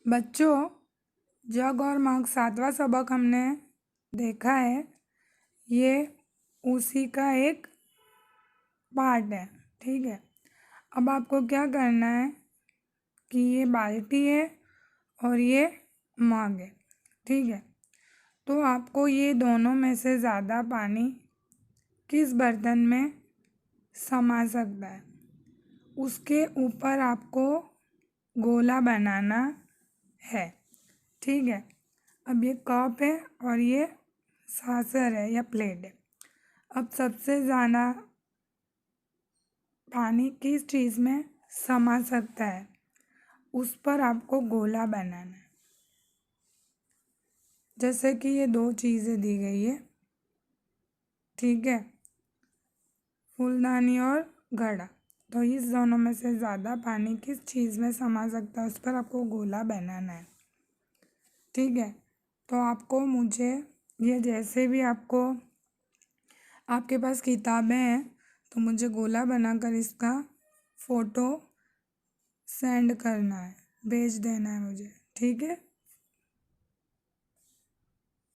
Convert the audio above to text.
बच्चों, जग और मग 7वां सबक हमने देखा है। ये उसी का एक पार्ट है। ठीक है, अब आपको क्या करना है कि ये बाल्टी है और ये मग है। ठीक है, तो आपको ये दोनों में से ज़्यादा पानी किस बर्तन में समा सकता है, उसके ऊपर आपको गोला बनाना है। ठीक है, अब ये कप है और ये सासर है या प्लेट है। अब सबसे ज़्यादा पानी किस चीज़ में समा सकता है, उस पर आपको गोला बनाना है। जैसे कि ये दो चीज़ें दी गई है। ठीक है, फूलदानी और घड़ा। तो इस दोनों में से ज़्यादा पानी किस चीज़ में समा सकता है, उस पर आपको गोला बनाना है। ठीक है, तो आपको मुझे ये जैसे भी आपके पास किताबें हैं तो मुझे गोला बनाकर इसका फ़ोटो सेंड करना है, भेज देना है मुझे। ठीक है।